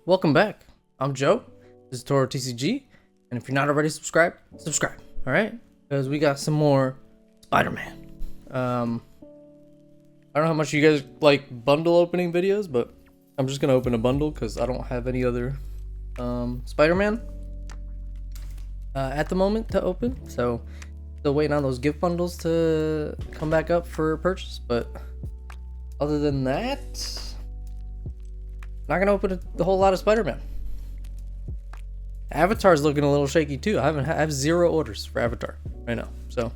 welcome back. I'm Joe. This is Toro TCG, and if you're not already subscribed, subscribe. All right, because we got some more Spider-Man. I don't know how much you guys like bundle opening videos, but I'm just gonna open a bundle because I don't have any other Spider-Man at the moment to open. So still waiting on those gift bundles to come back up for purchase. But other than that, not gonna open a whole lot of Spider-Man. Avatar's looking a little shaky too. I have 0 orders for Avatar right now. So,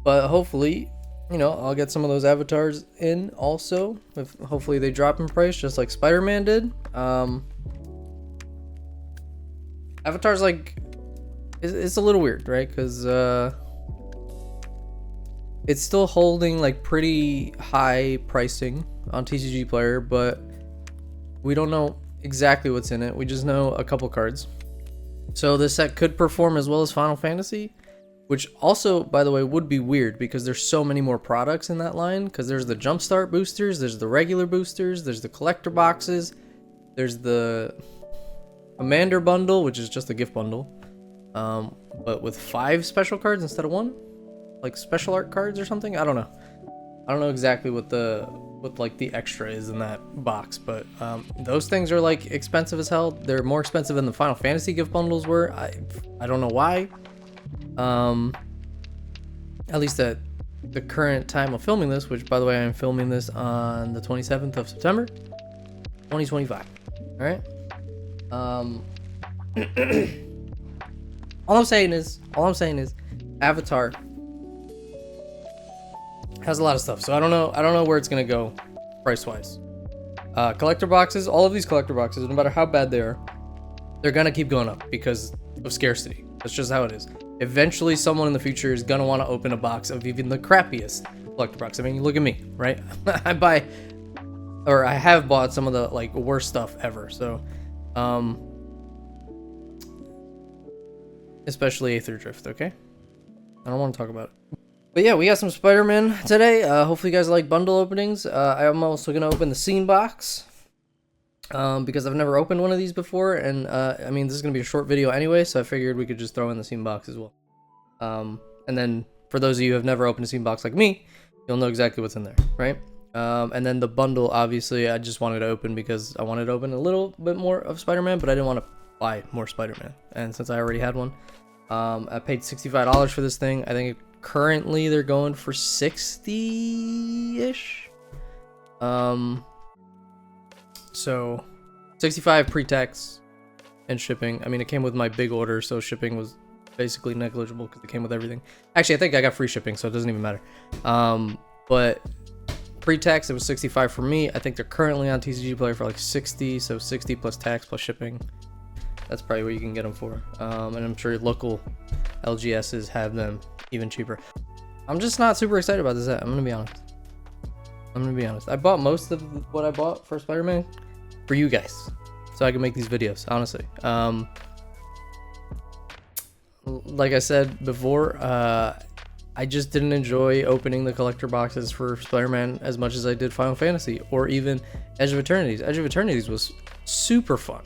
but hopefully, you know, I'll get some of those Avatars in also. If hopefully they drop in price just like Spider-Man did. Avatar's like, it's a little weird, right? Because it's still holding like pretty high pricing on TCG Player, but we don't know exactly what's in it. We just know a couple cards. So this set could perform as well as Final Fantasy, which also, by the way, would be weird because there's so many more products in that line. Because there's the Jumpstart boosters, there's the regular boosters, there's the collector boxes, there's the Commander bundle, which is just a gift bundle, but with 5 special cards instead of 1, like special art cards or something. I don't know exactly what like the extra is in that box, but those things are like expensive as hell. They're more expensive than the Final Fantasy gift bundles were. I don't know why. At least at the current time of filming this, which by the way, I'm filming this on the 27th of September 2025. All right. all I'm saying is Avatar has a lot of stuff, so I don't know where it's gonna go price wise. Collector boxes, all of these collector boxes, no matter how bad they are, they're gonna keep going up because of scarcity. That's just how it is. Eventually someone in the future is gonna want to open a box of even the crappiest collector box. I mean, look at me, right? I have bought some of the like worst stuff ever. So especially Aether Drift, okay? I don't want to talk about it. But yeah, we got some Spider-Man today. Hopefully you guys like bundle openings. I'm also going to open the Scene box because I've never opened one of these before. And I mean, this is going to be a short video anyway, so I figured we could just throw in the Scene box as well. And then for those of you who have never opened a Scene box like me, you'll know exactly what's in there, right? And then the bundle, obviously, I just wanted to open because I wanted to open a little bit more of Spider-Man, but I didn't want to buy more Spider-Man. And since I already had one, I paid $65 for this thing. I think currently they're going for 60-ish. So 65 pre-tax and shipping. I mean, it came with my big order, so shipping was basically negligible because it came with everything. Actually, I think I got free shipping, so it doesn't even matter. But pre-tax, it was 65 for me. I think they're currently on TCG Player for like 60, so 60 plus tax plus shipping. That's probably what you can get them for. And I'm sure local LGSs have them even cheaper. I'm just not super excited about this set. I'm gonna be honest. I bought most of what I bought for Spider-Man for you guys, so I can make these videos, honestly. Like I said before, I just didn't enjoy opening the collector boxes for Spider-Man as much as I did Final Fantasy or even Edge of Eternities. Edge of Eternities was super fun.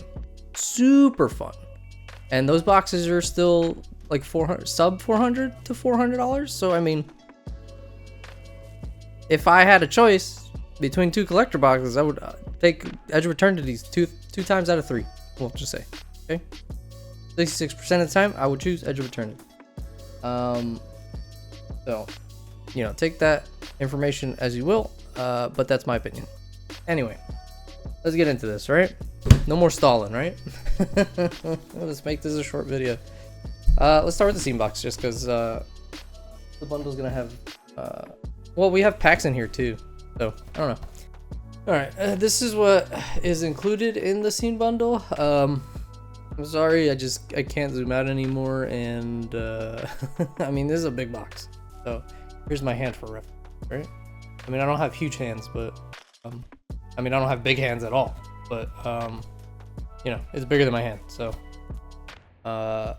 And those boxes are still like sub $400 to $400. So I mean, if I had a choice between 2 collector boxes, I would take Edge of Eternities two times out of 3. We'll just say, okay, 66% of the time I would choose Edge of Eternity. So, you know, take that information as you will, but that's my opinion. Anyway, let's get into this, right? No more stalling, right? Let's make this a short video. Let's start with the Scene box, just because the bundle's gonna have well, we have packs in here too, so I don't know. All right, this is what is included in the Scene bundle. I'm sorry, I can't zoom out anymore, and I mean, this is a big box, so here's my hand for reference, right? I mean, I don't have huge hands, but I mean, I don't have big hands at all, but you know, it's bigger than my hand, so I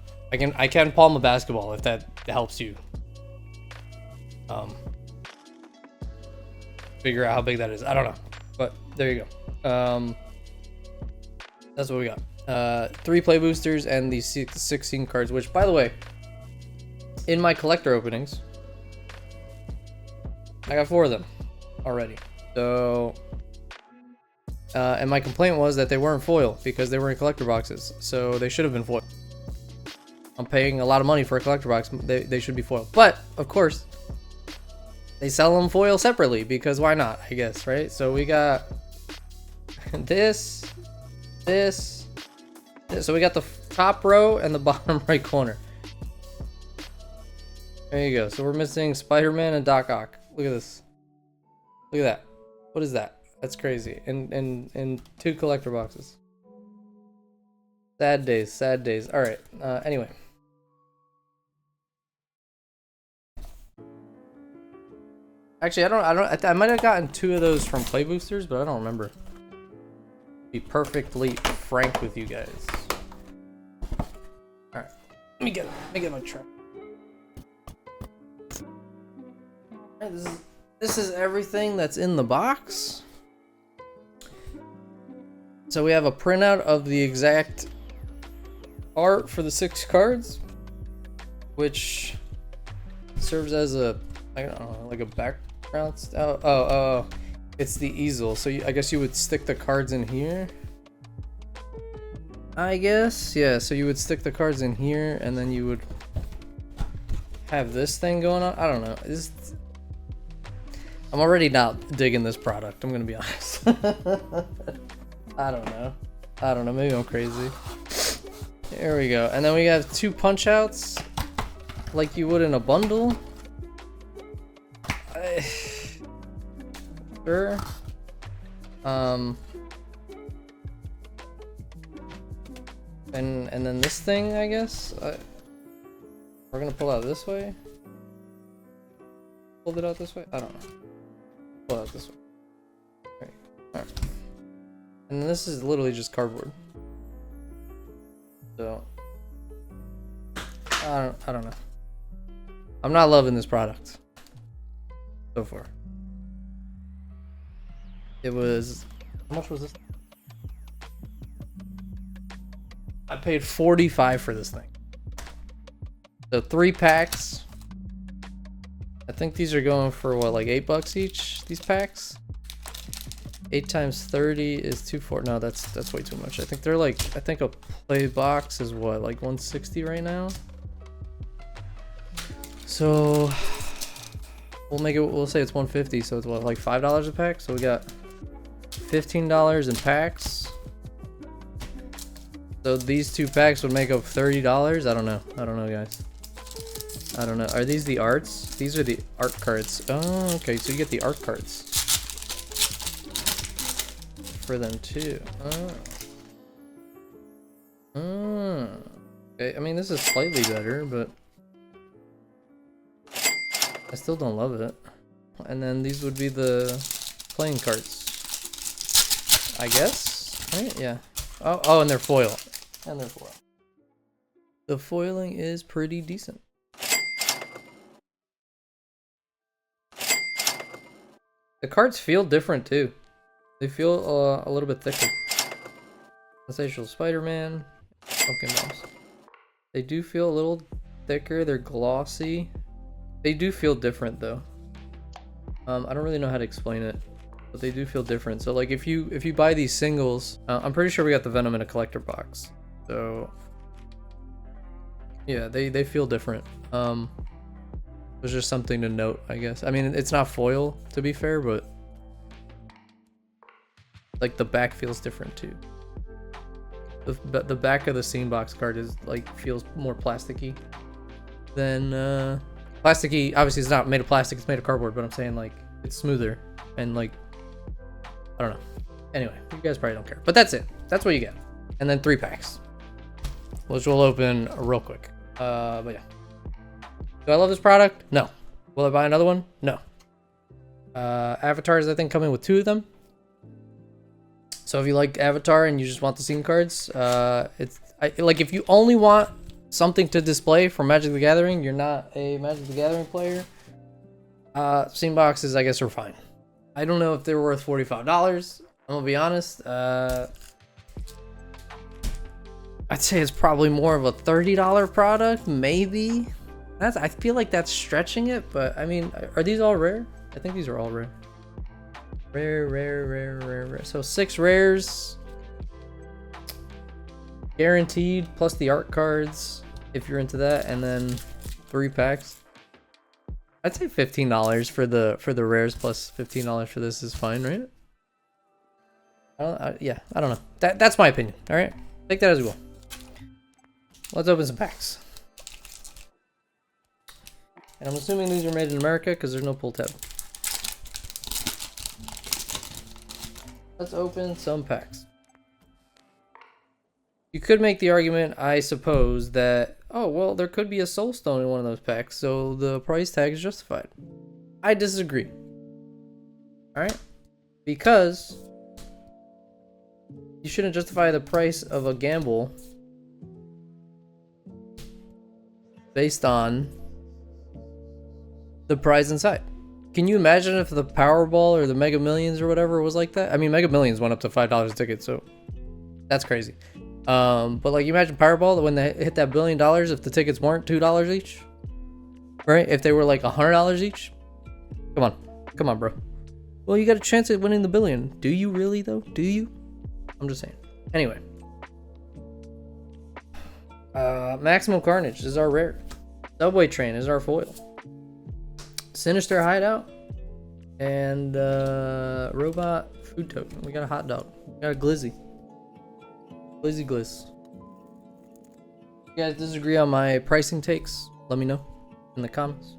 can palm a basketball if that helps you figure out how big that is. I don't know, but there you go. That's what we got. 3 play boosters and the 16 cards, which, by the way, in my collector openings, I got 4 of them already. So, and my complaint was that they weren't foil because they were in collector boxes. So they should have been foil. I'm paying a lot of money for a collector box. They should be foil. But, of course, they sell them foil separately because why not, I guess, right? So we got this. So we got the top row and the bottom right corner. There you go. So we're missing Spider-Man and Doc Ock. Look at this. Look at that. What is that? That's crazy. In 2 collector boxes. Sad days. Sad days. All right. Anyway. Actually, I might have gotten 2 of those from play boosters, but I don't remember. Be perfectly frank with you guys. All right. Let me get my truck. All right, this is everything that's in the box. So we have a printout of the exact art for the 6 cards, which serves as a, I don't know, like a background. Oh, it's the easel. So I guess you would stick the cards in here. I guess, yeah. So you would stick the cards in here, and then you would have this thing going on. I don't know. I'm already not digging this product. I'm gonna be honest. I don't know. Maybe I'm crazy. There we go. And then we have 2 punch outs, like you would in a bundle. Sure. And then this thing, I guess. We're gonna pull out this way. Pull it out this way. I don't know. Pull out this way. All right. And then this is literally just cardboard. So I don't know. I'm not loving this product so far. It was, how much was this? I paid $45 for this thing. So 3 packs. I think these are going for what, like $8 each? These packs. 8 times 30 is 240. No, that's way too much. I think they're like, I think a play box is what, like 160 right now. So we'll say it's 150. So it's what, like $5 a pack. So we got $15 in packs. So these 2 packs would make up $30. I don't know, guys. I don't know. Are these the arts? These are the art cards. Oh, okay. So you get the art cards for them too. Oh. Okay. I mean, this is slightly better, but I still don't love it. And then these would be the playing cards, I guess. Right? Yeah. Oh, and they're foil. The foiling is pretty decent. The cards feel different too. They feel a little bit thicker. Sensational Spider-Man. Pumpkin bombs. They do feel a little thicker. They're glossy. They do feel different though. I don't really know how to explain it, but they do feel different. So like if you buy these singles, I'm pretty sure we got the Venom in a collector box. So yeah, they feel different. It's just something to note, I guess. I mean, it's not foil, to be fair, but like the back feels different too. The back of the scene box card is like feels more plasticky than plasticky. Obviously, it's not made of plastic; it's made of cardboard. But I'm saying like it's smoother and like I don't know. Anyway, you guys probably don't care, but that's it. That's what you get, and then 3 packs, which we'll open real quick. But yeah. Do I love this product? No. Will I buy another one? No. Avatars, I think, coming with 2 of them. So if you like Avatar and you just want the scene cards, like if you only want something to display for Magic the Gathering, you're not a Magic the Gathering player. Scene boxes, I guess, are fine. I don't know if they're worth $45. I'm gonna be honest. I'd say it's probably more of a $30 product, maybe. I feel like that's stretching it, but I mean, are these all rare? I think these are all rare. Rare. So 6 rares. Guaranteed, plus the art cards, if you're into that, and then 3 packs. I'd say $15 for the rares plus $15 for this is fine, right? Yeah, I don't know. That's my opinion. All right, take that as well. Let's open some packs. And I'm assuming these are made in America because there's no pull tab. Let's open some packs. You could make the argument, I suppose, that, oh, well, there could be a Soulstone in one of those packs, so the price tag is justified. I disagree. Alright? Because you shouldn't justify the price of a gamble based on the prize inside. Can you imagine if the Powerball or the Mega Millions or whatever was like that? I mean, Mega Millions went up to $5 a ticket, so that's crazy. But like, you imagine Powerball, when they hit that $1 billion, if the tickets weren't $2 each, right? If they were like $100 each, come on, bro. Well, you got a chance at winning the billion. Do you really though? Do you? I'm just saying. Anyway, Maximum Carnage is our rare. Subway Train is our foil. Sinister Hideout and Robot Food Token. We got a hot dog. We got a Glizzy. Glizzy Gliss. If you guys disagree on my pricing takes, let me know in the comments.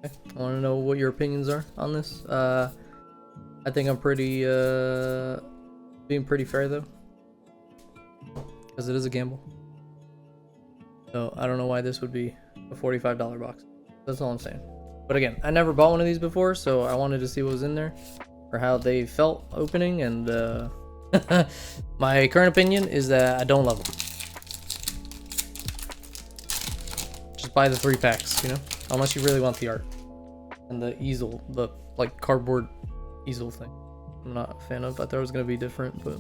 Okay? I want to know what your opinions are on this. I think I'm pretty being pretty fair though, because it is a gamble. So I don't know why this would be a $45 box. That's all I'm saying. But again, I never bought one of these before, so I wanted to see what was in there or how they felt opening, and my current opinion is that I don't love them. Just buy the 3 packs, you know? Unless you really want the art. And the easel, the like cardboard easel thing. I'm not a fan of. I thought it was going to be different, but...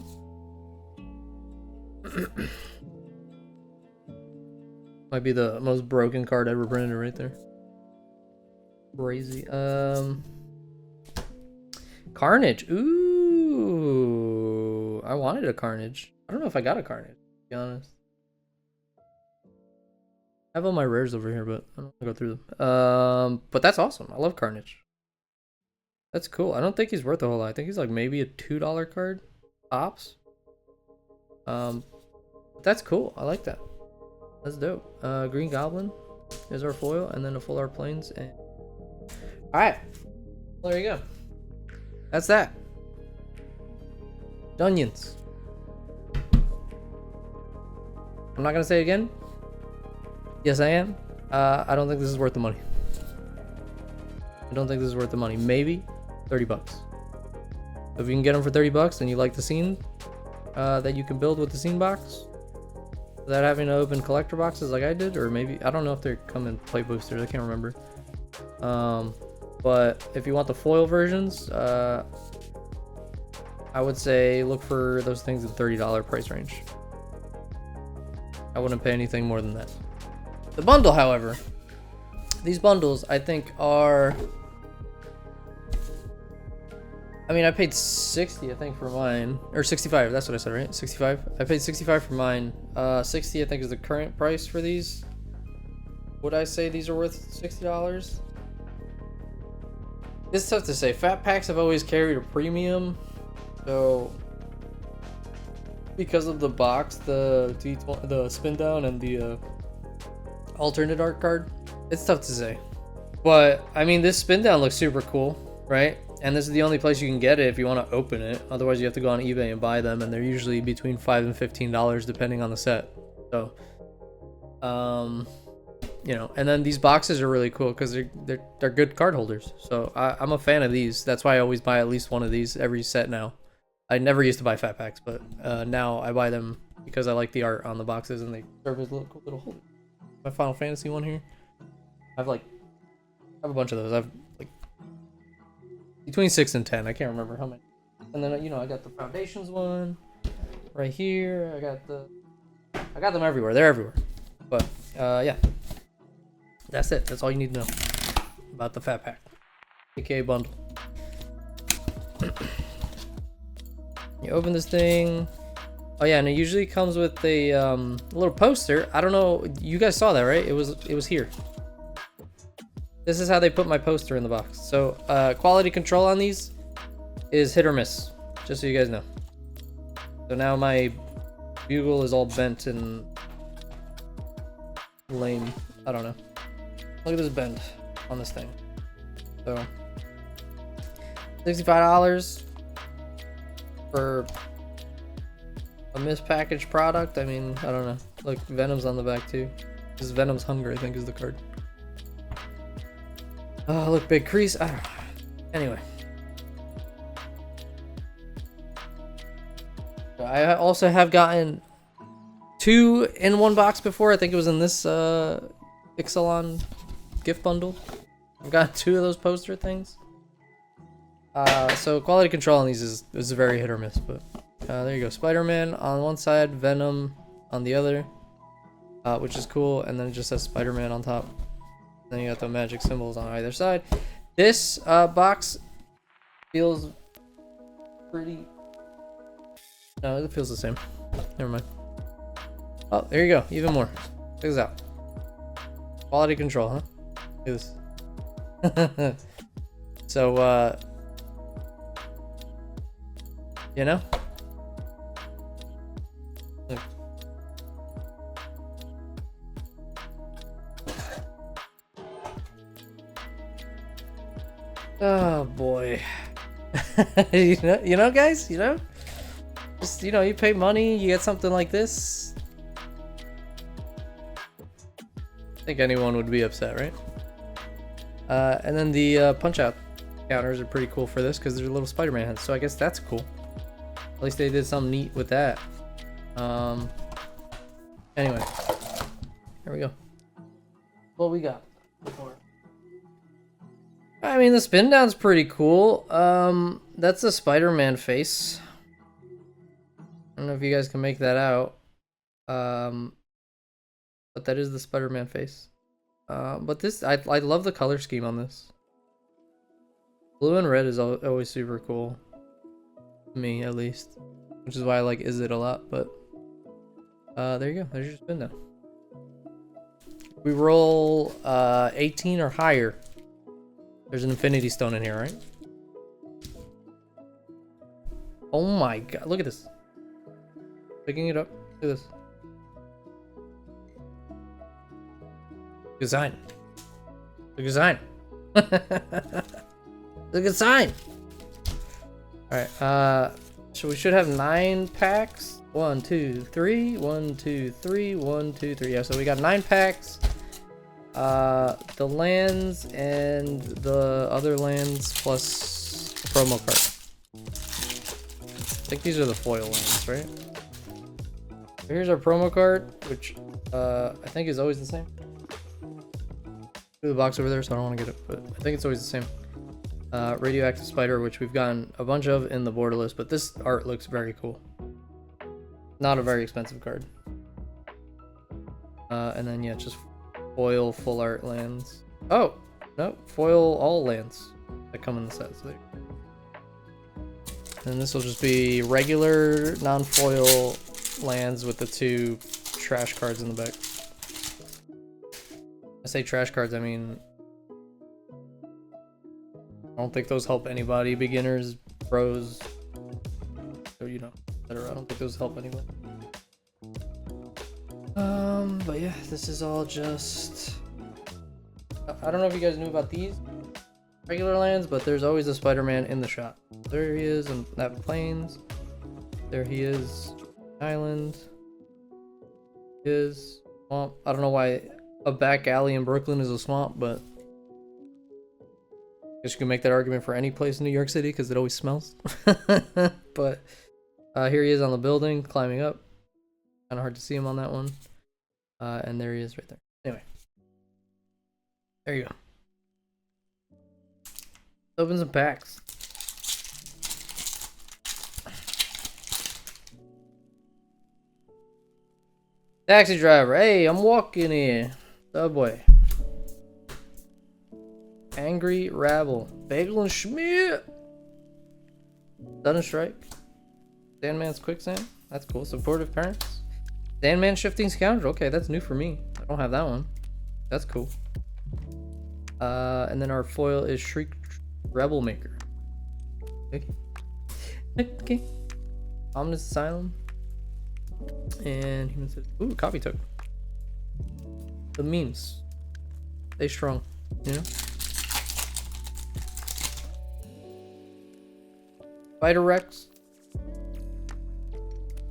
Might be the most broken card ever printed right there. Crazy. Carnage. Ooh, I wanted a Carnage. I don't know if I got a Carnage, to be honest. I have all my rares over here, but I don't want to go through them. But that's awesome. I love Carnage. That's cool. I don't think he's worth a whole lot. I think he's like maybe a $2 card tops. That's cool. I like that. That's dope. Green Goblin is our foil, and then a full art planes. And all right, well, there you go. That's that. Dunions. I'm not gonna say it again. Yes, I am. I don't think this is worth the money. I don't think this is worth the money. Maybe $30. If you can get them for $30 and you like the scene that you can build with the scene box without having to open collector boxes like I did, or maybe, I don't know if they come in play boosters, I can't remember. But if you want the foil versions, I would say look for those things in $30 price range. I wouldn't pay anything more than that. The bundle, however, these bundles I think are, I mean, I paid 60, I think, for mine, or 65, that's what I said, right? 65. I paid 65 for mine. 60 I think is the current price for these. Would I say these are worth $60? It's tough to say. Fat packs have always carried a premium, so because of the box, the spin down, and the alternate art card, it's tough to say. But I mean, this spin down looks super cool, right? And this is the only place you can get it if you want to open it. Otherwise, you have to go on eBay and buy them, and they're usually between $5 and $15 depending on the set. So, you know, and then these boxes are really cool because they're good card holders. So I'm a fan of these. That's why I always buy at least one of these every set now. I never used to buy fat packs, but now I buy them because I like the art on the boxes, and they serve as little cool little holders. My Final Fantasy one here. I have a bunch of those. I've like between 6 and 10. I can't remember how many. And then, you know, I got the Foundations one right here. I got the I got them everywhere. They're everywhere. But yeah, that's it. That's all you need to know about the Fat Pack, aka bundle. You open this thing. Oh yeah, and it usually comes with a little poster. I don't know. You guys saw that, right? It was here. This is how they put my poster in the box. So quality control on these is hit or miss, just so you guys know. So now my bugle is all bent and lame. I don't know. Look at this bend on this thing. So $65 for a mispackaged product. I mean, I don't know. Look, Venom's on the back too. This is Venom's Hunger, I think, is the card. Oh, look, big crease. I don't know. Anyway. I also have gotten 2 in one box before. I think it was in this Ixalan gift bundle. I've got 2 of those poster things. So quality control on these is very hit or miss, but there you go. Spider-Man on one side, Venom on the other, which is cool, and then it just says Spider-Man on top. Then you got the magic symbols on either side. This box feels pretty... No, it feels the same. Never mind. Oh, there you go. Even more. Check this out. Quality control, huh? Look at this. So, you know? Look. Oh boy. you know, guys, you know? Just, you know, you pay money, you get something like this. I think anyone would be upset, right? And then the punch out counters are pretty cool for this because they're little Spider-Man heads, so I guess that's cool. At least they did something neat with that. Anyway, here we go. What we got? I mean, the spin down's pretty cool. That's a Spider-Man face. I don't know if you guys can make that out. But that is the Spider-Man face. But this, I love the color scheme on this. Blue and red is always super cool. To me, at least. Which is why I like Is It a lot, but... there you go. There's your spin down. We roll 18 or higher. There's an Infinity Stone in here, right? Oh my god, look at this. Picking it up. Look at this. Good sign. Good sign. Good sign. Alright, so we should have 9 packs. 1, 2, 3. 1, 2, 3. 1, 2, 3. Yeah, so we got 9 packs. The lands and the other lands plus the promo card. I think these are the foil lands, right? Here's our promo card, which I think is always the same. The box over there, so I don't want to get it, but I think it's always the same. Radioactive Spider, which we've gotten a bunch of in the borderless, but this art looks very cool. Not a very expensive card. And then yeah, just foil full art lands. Oh no, foil all lands that come in the set. So and this will just be regular non-foil lands with the 2 trash cards in the back. I say trash cards, I mean, I don't think those help anybody. Beginners, pros, or you know, etc. I don't think those help anyone. But yeah, this is all just... I don't know if you guys knew about these regular lands, but there's always a Spider-Man in the shot. There he is in that plains. There he is, island. Is swamp. I don't know why a back alley in Brooklyn is a swamp, but I guess you can make that argument for any place in New York City because it always smells. But here he is on the building, climbing up. Kind of hard to see him on that one. And there he is right there. Anyway. There you go. Open some packs. Taxi driver. Hey, I'm walking here. Subway. Angry rabble. Bagel and Schmidt. Sudden strike. Sandman's quicksand. That's cool. Supportive parents. Sandman shifting scoundrel. Okay, that's new for me. I don't have that one. That's cool. And then our foil is Shriek Rebel Maker. Okay. Okay. Ominous Asylum. And human says, ooh, copy token. The memes. Stay strong, you know? Spider Rex.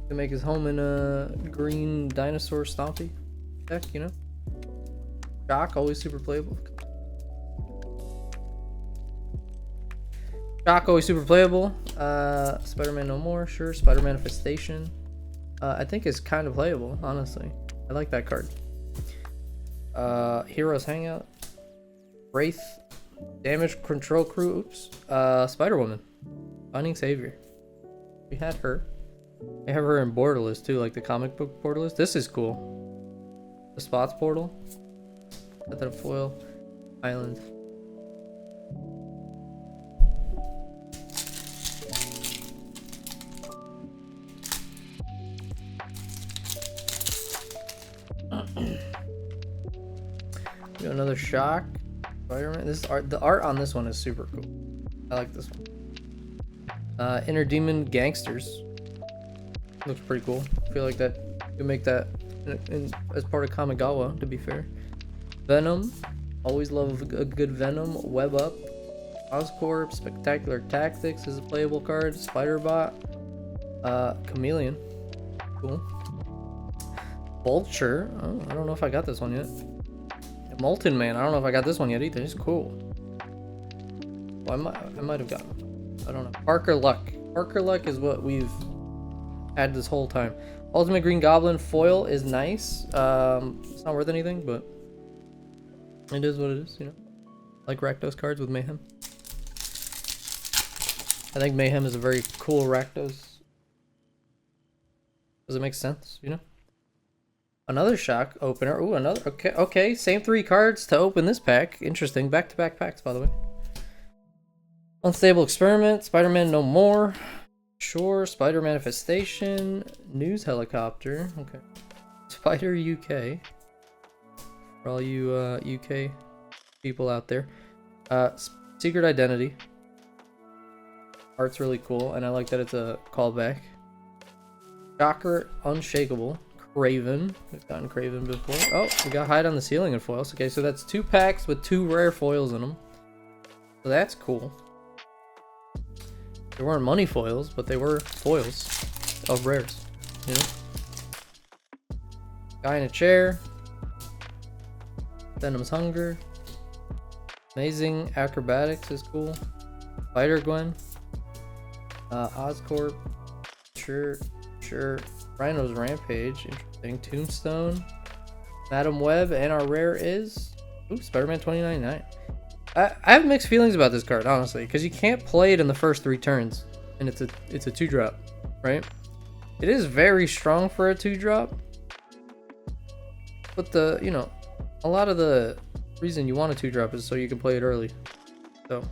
To make his home in a green dinosaur stompy deck, you know? Shock, always super playable. Shock, always super playable. Spider-Man No More, sure. Spider Manifestation. I think it's kind of playable, honestly. I like that card. Heroes Hangout. Wraith. Damage Control Crew. Oops. Spider-Woman. Finding Savior. We had her. We have her in Borderless too, like the comic book Borderless. This is cool. The Spots Portal. Set that up foil. Island. Do another shock. Spider-Man. This art, the art on this one is super cool. I like this one. Inner Demon Gangsters. Looks pretty cool. I feel like that could make that as part of Kamigawa, to be fair. Venom. Always love a good Venom. Web Up. Oscorp. Spectacular Tactics is a playable card. Spider-Bot. Chameleon. Cool. Vulture. Oh, I don't know if I got this one yet. Molten Man. I don't know if I got this one yet either. It's cool. Well, I might have gotten it. I don't know. Parker Luck. Parker Luck is what we've had this whole time. Ultimate Green Goblin foil is nice. It's not worth anything, but it is what it is, you know. Like Rakdos cards with Mayhem. I think Mayhem is a very cool Rakdos. Does it make sense, you know? Another shock opener. Ooh, another. Okay. Same 3 cards to open this pack. Interesting. Back-to-back packs, by the way. Unstable Experiment. Spider-Man No More. Sure. Spider Manifestation. News Helicopter. Okay. Spider UK. For all you UK people out there. Secret Identity. Art's really cool, and I like that it's a callback. Shocker Unshakable. Craven. We've gotten Craven before. Oh, we got Hide on the Ceiling in foils. Okay, so that's 2 packs with 2 rare foils in them. So that's cool. They weren't money foils, but they were foils of rares. You know? Guy in a Chair. Venom's Hunger. Amazing Acrobatics is cool. Spider-Gwen. Oscorp. Sure. Rhino's Rampage, interesting. Tombstone, Madam Web, and our rare is Spider-Man 2099. I have mixed feelings about this card, honestly, because you can't play it in the first 3 turns, and it's a 2-drop, right? It is very strong for a 2-drop, but a lot of the reason you want a 2-drop is so you can play it early. So,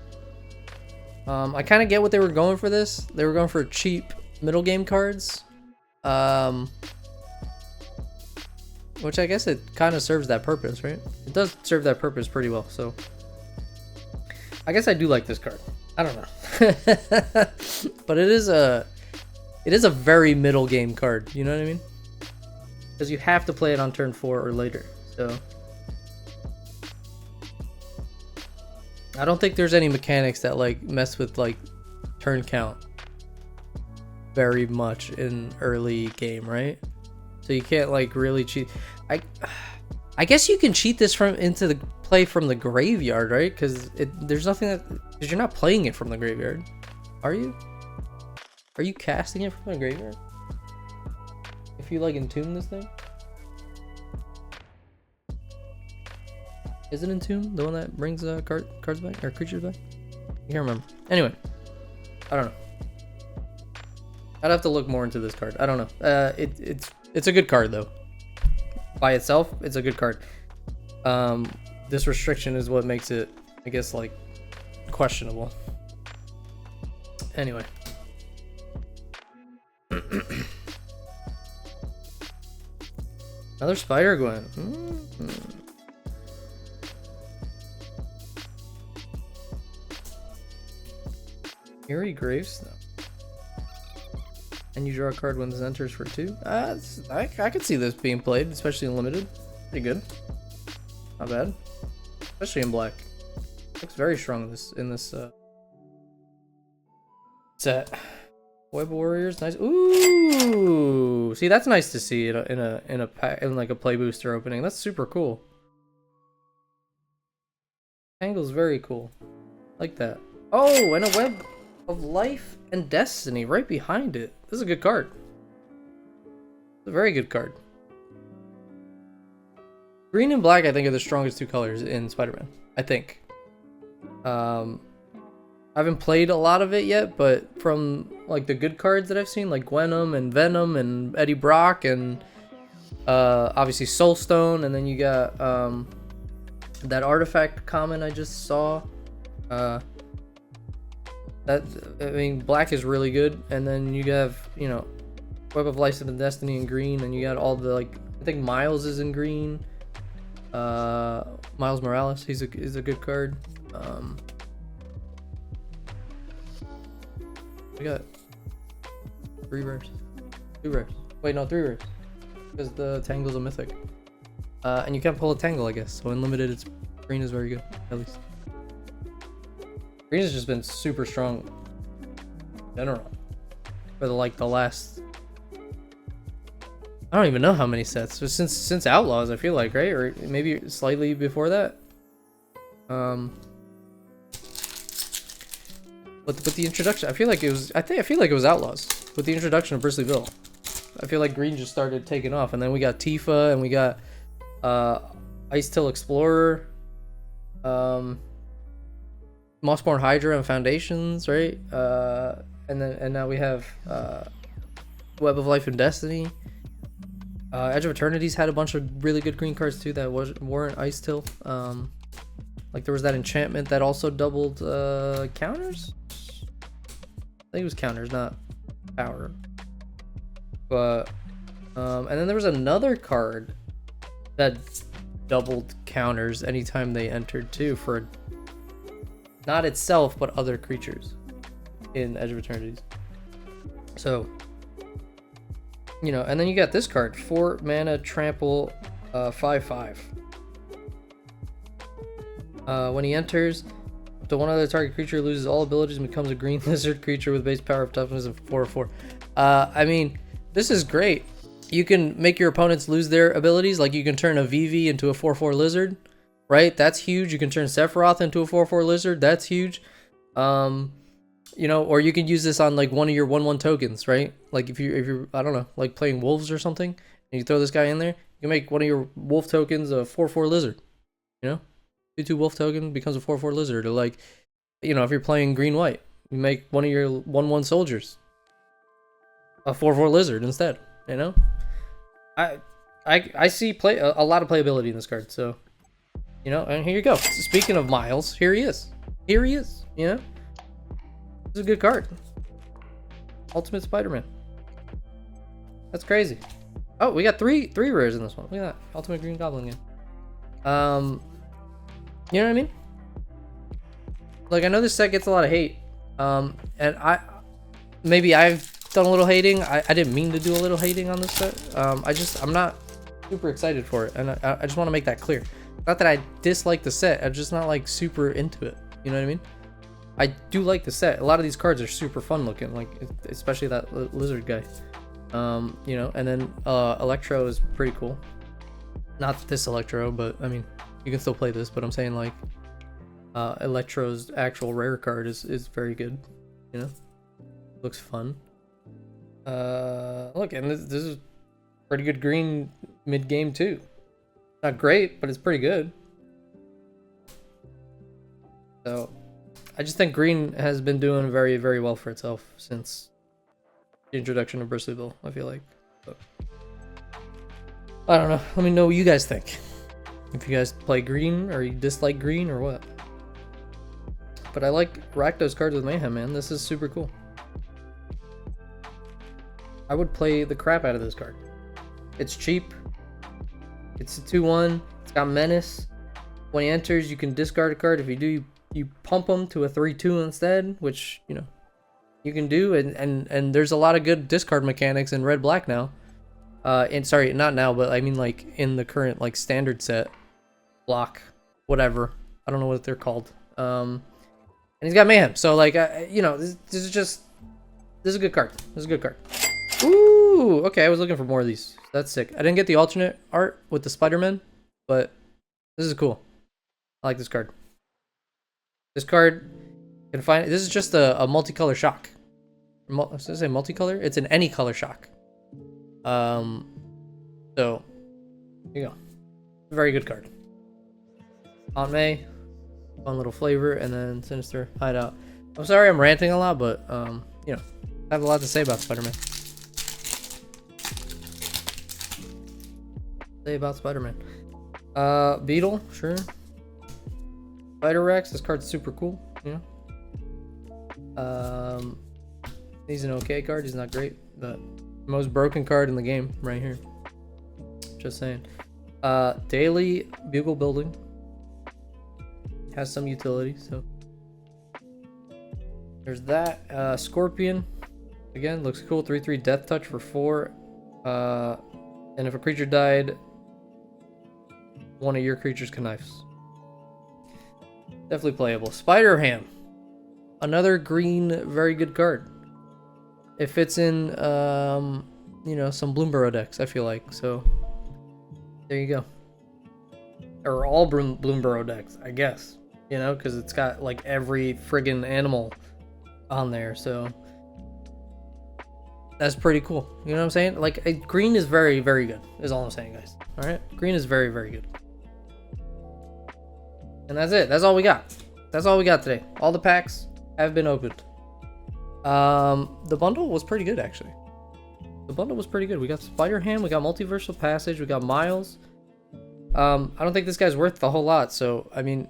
I kind of get what they were going for this. They were going for cheap middle game cards. Which I guess it kind of serves that purpose, right? It does serve that purpose pretty well, so I guess I do like this card. I don't know. But it is a very middle game card, you know what I mean? Because you have to play it on turn 4 or later, so I don't think there's any mechanics that like mess with like turn count very much in early game, right? So you can't like really cheat. I guess you can cheat this into the play from the graveyard, right? Because there's nothing because you're not playing it from the graveyard, are you? Are you casting it from the graveyard? If you like entomb this thing, is it entomb the one that brings cards back or creatures back? I can't remember. Anyway, I don't know. I'd have to look more into this card. I don't know. It's a good card though. by itself, it's a good card. This restriction is what makes it, I guess, like, questionable. Anyway. Another Spider-Gwen. Eerie Gravestone. And you draw a card when this enters for 2. I could see this being played, especially in limited. Pretty good. Not bad. Especially in black. Looks very strong in this set. Web Warriors, nice. Ooh, see, that's nice to see in like a play booster opening. That's super cool. Angle's very cool. Like that. Oh, and a Web of Life and Destiny right behind it. This is a good card. It's a very good card. Green and black, I think, are the strongest 2 colors in Spider-Man. I think. I haven't played a lot of it yet, but from like the good cards that I've seen, like Gwenum and Venom and Eddie Brock and obviously Soulstone, and then you got that artifact common I just saw. That, I mean, black is really good, and then you have, you know, Web of Life and Destiny in green, and you got all the, like, I think Miles is in green. Miles Morales, he's a good card. We got 3 rares. 2 rares. Wait, no, 3 rares. Because the Tangle's a mythic. And you can't pull a Tangle, I guess. So in limited, green is very good, at least. Green has just been super strong in general. For the last... I don't even know how many sets. So since Outlaws, I feel like, right? Or maybe slightly before that. But with the introduction, I feel like it was Outlaws. With the introduction of Bristly Bill, I feel like green just started taking off, and then we got Tifa, and we got Ice Till Explorer, Mossborn Hydra and Foundations, right? And now we have Web of Life and Destiny. Edge of Eternity's had a bunch of really good green cards too that weren't Ice Till. Like there was that enchantment that also doubled counters. I think it was counters, not power. But and then there was another card that doubled counters anytime they entered too, for not itself but other creatures in Edge of Eternities. So, you know, and then you got this card, 4 mana trample, 5/5. When he enters, up to one other target creature loses all abilities and becomes a green lizard creature with base power of toughness of 4/4. I mean, this is great. You can make your opponents lose their abilities, like you can turn a Vivi into a 4/4 lizard, right? That's huge. You can turn Sephiroth into a 4/4 lizard. That's huge. You know, or you can use this on like one of your 1/1 tokens, right? Like if you're I don't know, like playing wolves or something, and you throw this guy in there, you can make one of your wolf tokens a 4/4 lizard. You know, 2/2 wolf token becomes a 4/4 lizard. Or like, you know, if you're playing green white, you make one of your 1/1 soldiers a 4/4 lizard instead. You know, I see a lot of playability in this card. So, you know, and here you go. Speaking of Miles, here he is. Here he is. You know. This is a good card. Ultimate Spider-Man. That's crazy. Oh, we got three rares in this one. Look at that. Ultimate Green Goblin game. You know what I mean? Like, I know this set gets a lot of hate. And maybe I've done a little hating. I didn't mean to do a little hating on this set. I'm not super excited for it. And I just want to make that clear. Not that I dislike the set. I'm just not like super into it. You know what I mean? I do like the set. A lot of these cards are super fun looking, like especially that lizard guy. You know, and then Electro is pretty cool. Not this Electro, but I mean, you can still play this. But I'm saying like Electro's actual rare card is very good. You know, looks fun. Look, and this is pretty good green mid game too. Not great, but it's pretty good. So. I just think green has been doing very, very well for itself since the introduction of Bristly Bill, I feel like. So. I don't know. Let me know what you guys think. If you guys play green or you dislike green or what. But I like Rakdos cards with Mayhem, man. This is super cool. I would play the crap out of this card. It's cheap. It's a 2/1. It's got Menace. When he enters, you can discard a card. If you do, you pump him to a 3/2 instead, which, you know, you can do. And there's a lot of good discard mechanics in Red-Black now. And sorry, not now, but I mean like in the current like standard set. Block. Whatever. I don't know what they're called. And he's got Mayhem. So like, you know, this is a good card. This is a good card. Ooh, okay, I was looking for more of these. That's sick. I didn't get the alternate art with the Spider-Man, but this is cool. I like this card. This card, you can find, this is just a multicolor shock. Does it say multicolor? It's an any color shock. So, there you go. Very good card. Aunt May, fun little flavor, and then Sinister Hideout. I'm sorry I'm ranting a lot, but, you know, I have a lot to say about Spider-Man. Say about Spider-Man. Beetle, sure. Spider Rex, this card's super cool, you know. He's an okay card, he's not great, but most broken card in the game right here. Just saying. Daily Bugle Building has some utility, so there's that. Scorpion, again, looks cool. 3/3 Death Touch for 4. And if a creature died, one of your creatures connives. Definitely playable. Spider-Ham, another green, very good card. It fits in, you know, some Bloomburrow decks, I feel like. So, there you go. Or all Bloomburrow decks, I guess. You know, because it's got, like, every friggin' animal on there, so that's pretty cool. You know what I'm saying? Like, green is very, very good, is all I'm saying, guys. Alright? Green is very, very good. And that's it. That's all we got. That's all we got today. All the packs have been opened. The bundle was pretty good, actually. The bundle was pretty good. We got Spider-Ham, we got Multiversal Passage, we got Miles. I don't think this guy's worth a whole lot, so, I mean,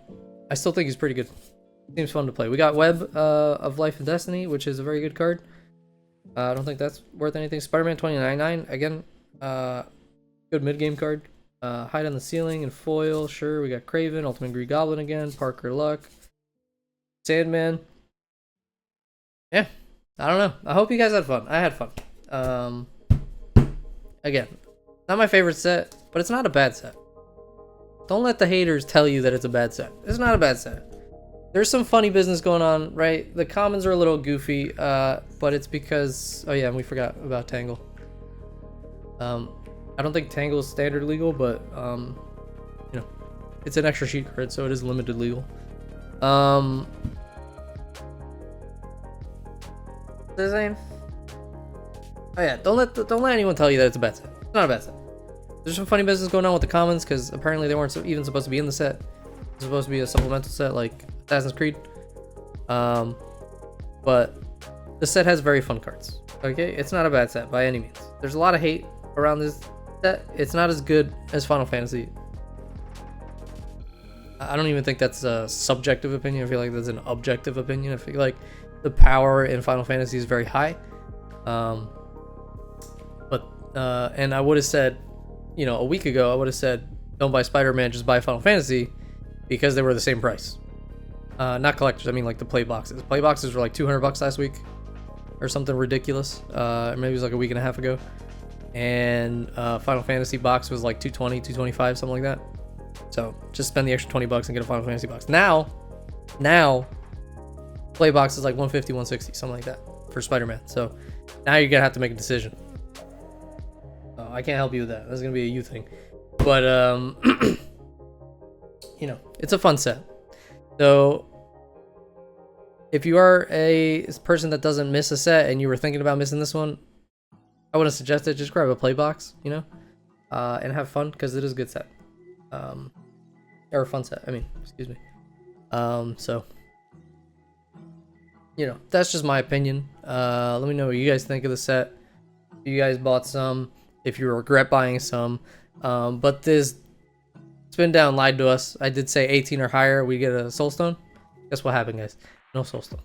I still think he's pretty good. Seems fun to play. We got Web of Life and Destiny, which is a very good card. I don't think that's worth anything. Spider-Man 2099, again, good mid-game card. Hide on the Ceiling and Foil, sure. We got Craven, Ultimate Green Goblin again, Parker Luck, Sandman. Yeah, I don't know. I hope you guys had fun. I had fun. Again, not my favorite set, but it's not a bad set. Don't let the haters tell you that it's a bad set. It's not a bad set. There's some funny business going on, right? The commons are a little goofy, but it's because... Oh yeah, and we forgot about Tangle. I don't think Tangle is standard legal, but, you know, it's an extra sheet card, so it is limited legal. The same. Oh yeah, don't let anyone tell you that it's a bad set. It's not a bad set. There's some funny business going on with the commons, because apparently they weren't even supposed to be in the set. It's supposed to be a supplemental set like Assassin's Creed. But the set has very fun cards. Okay, it's not a bad set by any means. There's a lot of hate around this set. It's not as good as Final Fantasy. I don't even think that's a subjective opinion. I feel like that's an objective opinion. I feel like the power in Final Fantasy is very high. And I would have said, you know, a week ago, I would have said, don't buy Spider-Man, just buy Final Fantasy, because they were the same price. Not collectors, I mean like the play boxes. Play boxes were like $200 last week, or something ridiculous. Maybe it was like a week and a half ago. And Final Fantasy box was like $220, $225, something like that. So just spend the extra $20 and get a Final Fantasy box. Now, play box is like $150, $160, something like that for Spider-Man. So now you're gonna have to make a decision. I can't help you with that. That's gonna be a you thing. But you know, it's a fun set. So if you are a person that doesn't miss a set and you were thinking about missing this one, I wouldn't suggest it. Just grab a play box, you know, and have fun, because it is a good set. Or a fun set. I mean, excuse me. So you know, that's just my opinion. Let me know what you guys think of the set. If you guys bought some, if you regret buying some, But this spin down lied to us. I did say 18 or higher, we get a Soulstone. Guess what happened, guys? No Soulstones.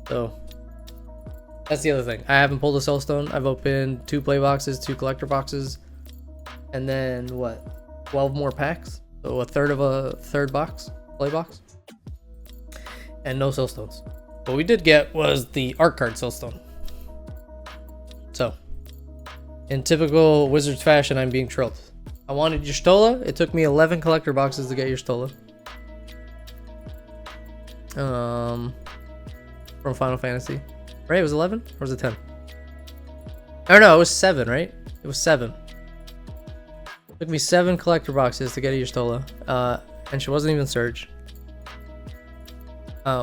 So that's the other thing. I haven't pulled a Soulstone. I've opened 2 play boxes, 2 collector boxes, and then what? 12 more packs. So a third of a third box, play box, and no Soulstones. What we did get was the art card Soulstone. So, in typical Wizards fashion, I'm being trilled. I wanted your Stola. It took me 11 collector boxes to get your Stola. From Final Fantasy. Right? It was 11? Or was it 10? Oh no, it was 7, right? It was 7. It took me 7 collector boxes to get your Stola. And she wasn't even Surge.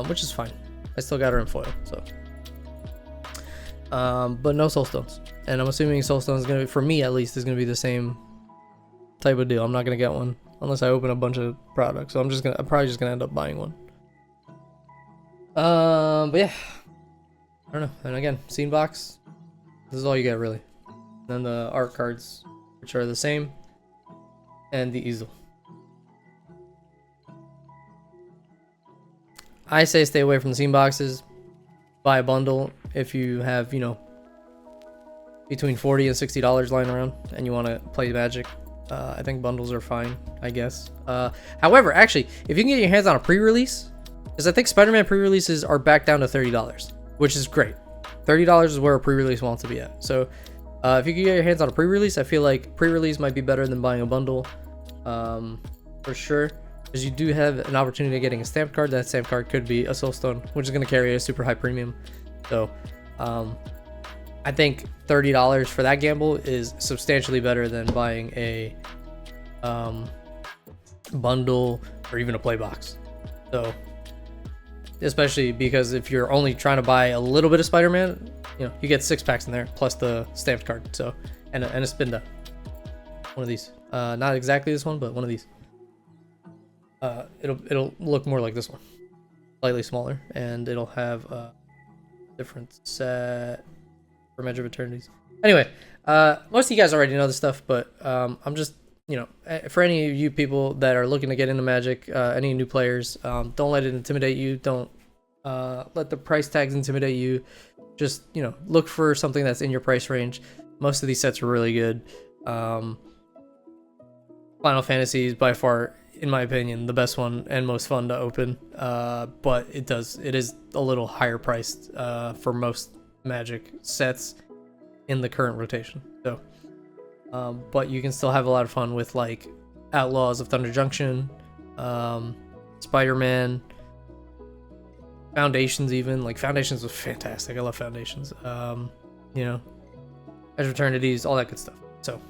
Which is fine. I still got her in foil, so. But no Soulstones. And I'm assuming Soulstone is going to be, for me at least, is going to be the same type of deal. I'm not going to get one unless I open a bunch of products. So I'm probably just going to end up buying one. But yeah. I don't know. And again, scene box. This is all you get, really. And then the art cards, which are the same. And the easel. I say stay away from the scene boxes. Buy a bundle if you have, you know, between $40 and $60 lying around and you want to play Magic. I think bundles are fine, I guess. However, actually, if you can get your hands on a pre-release, because I think Spider-Man pre-releases are back down to $30, which is great. $30 is where a pre-release wants to be at. So if you can get your hands on a pre-release, I feel like pre-release might be better than buying a bundle, for sure. Because you do have an opportunity of getting a stamped card. That stamped card could be a Soulstone, which is going to carry a super high premium. So I think $30 for that gamble is substantially better than buying a bundle or even a play box. So especially because if you're only trying to buy a little bit of Spider-Man, you know, you get 6 packs in there plus the stamped card. So and a spin down. One of these. Not exactly this one, but one of these. It'll look more like this one, slightly smaller, and it'll have a different set from Edge of Eternities. Anyway, most of you guys already know this stuff, but I'm just, you know, for any of you people that are looking to get into Magic, any new players, don't let it intimidate you. Don't let the price tags intimidate you. Just, you know, look for something that's in your price range. Most of these sets are really good. Final Fantasy is by far, in my opinion, the best one and most fun to open, but it is a little higher priced for most Magic sets in the current rotation. So but you can still have a lot of fun with like Outlaws of Thunder Junction, Spider-Man, Foundations. Even like Foundations was fantastic. I love Foundations. You know, Edge of Eternities, all that good stuff. So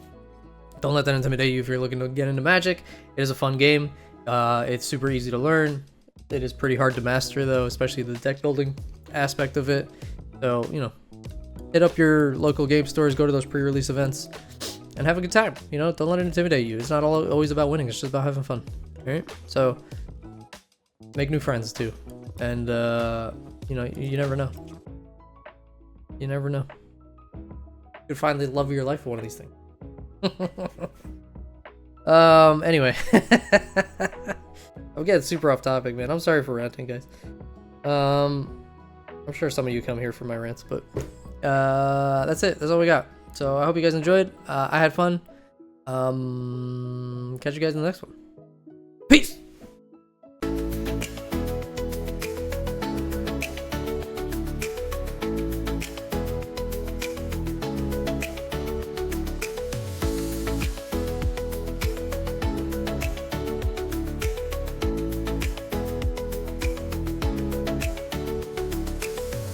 don't let that intimidate you if you're looking to get into Magic. It is a fun game. It's super easy to learn. It is pretty hard to master, though, especially the deck building aspect of it. So, you know, hit up your local game stores, go to those pre-release events, and have a good time. You know, don't let it intimidate you. It's not always about winning. It's just about having fun. All right? So, make new friends, too. And, you know, you never know. You never know. You could find the love of your life for one of these things. Anyway. I'm getting super off topic, man. I'm sorry for ranting, guys. I'm sure some of you come here for my rants, but that's it. That's all we got. So I hope you guys enjoyed. I had fun. Catch you guys in the next one. Peace.